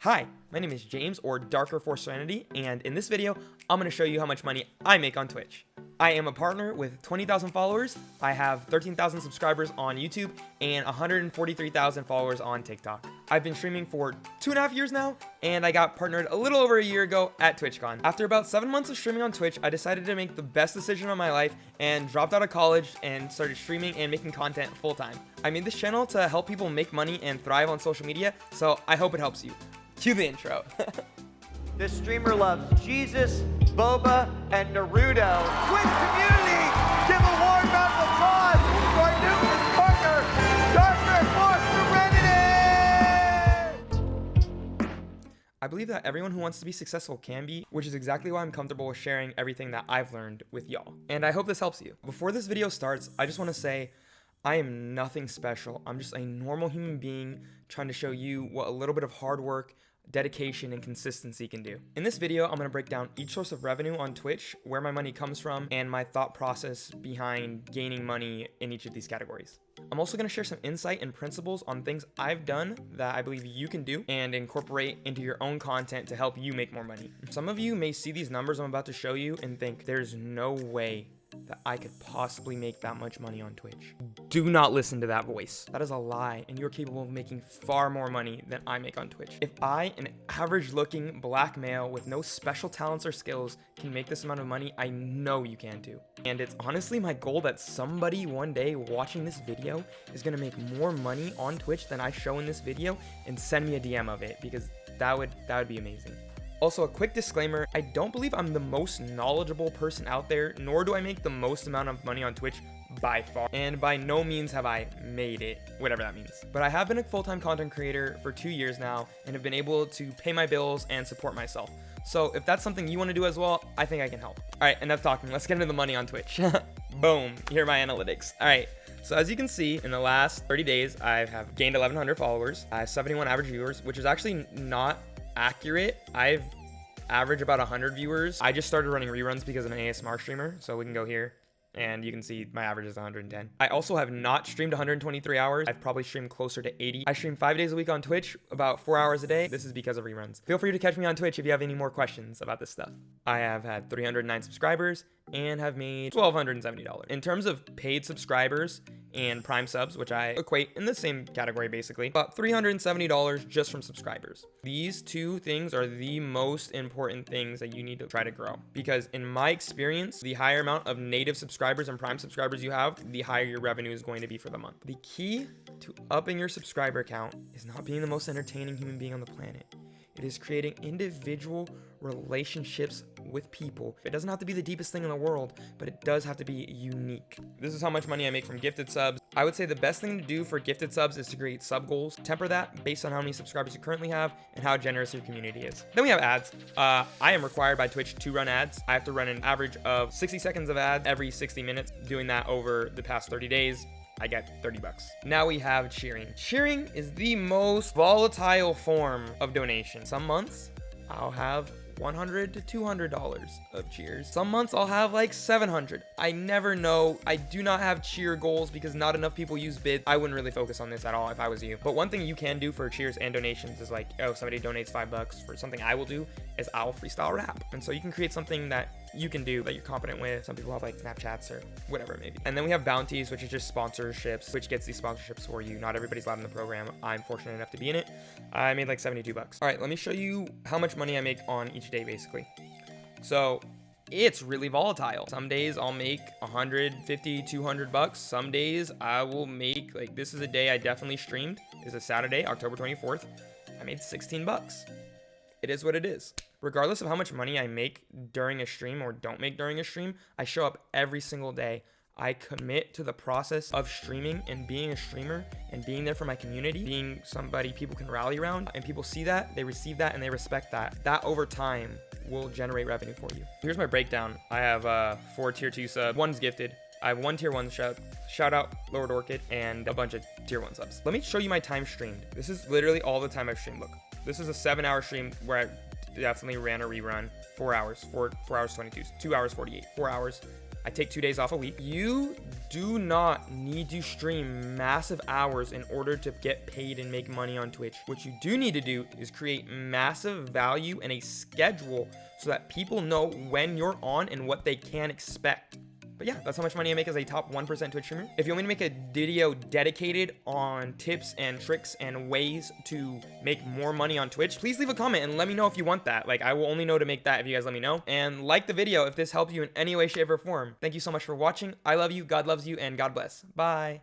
Hi, my name is James, or Darker for Serenity, and in this video, I'm going to show you how much money I make on Twitch. I am a partner with 20,000 followers, I have 13,000 subscribers on YouTube, and 143,000 followers on TikTok. I've been streaming for 2.5 years now, and I got partnered a little over a year ago at TwitchCon. After about 7 months of streaming on Twitch, I decided to make the best decision of my life and dropped out of college and started streaming and making content full time. I made this channel to help people make money and thrive on social media, so I hope it helps you. Cue the intro. This streamer loves Jesus, Boba, and Naruto. Twitch community, give a warm round of applause to our newest partner, Darker for Serenity! I believe that everyone who wants to be successful can be, which is exactly why I'm comfortable with sharing everything that I've learned with y'all. And I hope this helps you. Before this video starts, I just want to say, I am nothing special. I'm just a normal human being trying to show you what a little bit of hard work, dedication, and consistency can do. In this video, I'm going to break down each source of revenue on Twitch, where my money comes from, and my thought process behind gaining money in each of these categories. I'm also going to share some insight and principles on things I've done that I believe you can do and incorporate into your own content to help you make more money. Some of you may see these numbers I'm about to show you and think there's no way that I could possibly make that much money on Twitch. Do not listen to that voice. That is a lie, and you're capable of making far more money than I make on Twitch. If I, an average looking black male with no special talents or skills, can make this amount of money, I know you can too. And it's honestly my goal that somebody one day watching this video is gonna make more money on Twitch than I show in this video and send me a DM of it, because that would be amazing. Also, a quick disclaimer, I don't believe I'm the most knowledgeable person out there, nor do I make the most amount of money on Twitch by far. And by no means have I made it, whatever that means. But I have been a full-time content creator for 2 years now and have been able to pay my bills and support myself. So if that's something you want to do as well, I think I can help. All right, enough talking. Let's get into the money on Twitch. Boom, here are my analytics. All right. So as you can see, in the last 30 days, I have gained 1,100 followers. I have 71 average viewers, which is actually not accurate. I've averaged about 100 viewers. I just started running reruns because I'm an ASMR streamer, so we can go here and you can see my average is 110. I also have not streamed 123 hours. I've probably streamed closer to 80. I stream 5 days a week on Twitch, about 4 hours a day. This is because of reruns. Feel free to catch me on Twitch if you have any more questions about this stuff. I have had 309 subscribers and have made $1,270. In terms of paid subscribers and Prime subs, which I equate in the same category basically, about $370 just from subscribers. These two things are the most important things that you need to try to grow, because in my experience, the higher amount of native subscribers and Prime subscribers you have, the higher your revenue is going to be for the month. The key to upping your subscriber count is not being the most entertaining human being on the planet. It is creating individual relationships with people. It doesn't have to be the deepest thing in the world, but it does have to be unique. This is how much money I make from gifted subs. I would say the best thing to do for gifted subs is to create sub goals. Temper that based on how many subscribers you currently have and how generous your community is. Then we have ads. I am required by Twitch to run ads. I have to run an average of 60 seconds of ads every 60 minutes. Doing that over the past 30 days. I get $30. Now we have cheering. Cheering is the most volatile form of donation. Some months I'll have $100 to $200 of cheers. Some months I'll have like 700. I never know. I do not have cheer goals because not enough people use bids. I wouldn't really focus on this at all if I was you. But one thing you can do for cheers and donations is like, oh, somebody donates $5 for something I will do is I'll freestyle rap. And so you can create something that you can do that you're competent with. Some people have like Snapchats or whatever it may be. And then we have bounties, which is just sponsorships, which gets these sponsorships for you. Not everybody's allowed in the program. I'm fortunate enough to be in it. I made like $72. All right, let me show you how much money I make on each day basically. So it's really volatile. Some days I'll make 150, 200 bucks. Some days I will make, like, this is a day I definitely streamed. It's a Saturday, October 24th. I made 16 bucks. It is what it is. Regardless of how much money I make during a stream or don't make during a stream, I show up every single day. I commit to the process of streaming and being a streamer and being there for my community, being somebody people can rally around, and people see that, they receive that, and they respect that. That over time will generate revenue for you. Here's my breakdown. I have 4 tier 2 subs, 1's gifted. I have 1 tier 1 shout out Lord Orchid, and a bunch of tier 1 subs. Let me show you my time streamed. This is literally all the time I've streamed. Look, this is a 7-hour stream where I definitely ran a rerun. 4 hours, 4 hours 22, 2 hours 48, 4 hours, I take 2 days off a week. You do not need to stream massive hours in order to get paid and make money on Twitch. What you do need to do is create massive value and a schedule so that people know when you're on and what they can expect. But yeah, that's how much money I make as a top 1% Twitch streamer. If you want me to make a video dedicated on tips and tricks and ways to make more money on Twitch, please leave a comment and let me know if you want that. Like, I will only know to make that if you guys let me know. And like the video if this helped you in any way, shape, or form. Thank you so much for watching. I love you, God loves you, and God bless. Bye.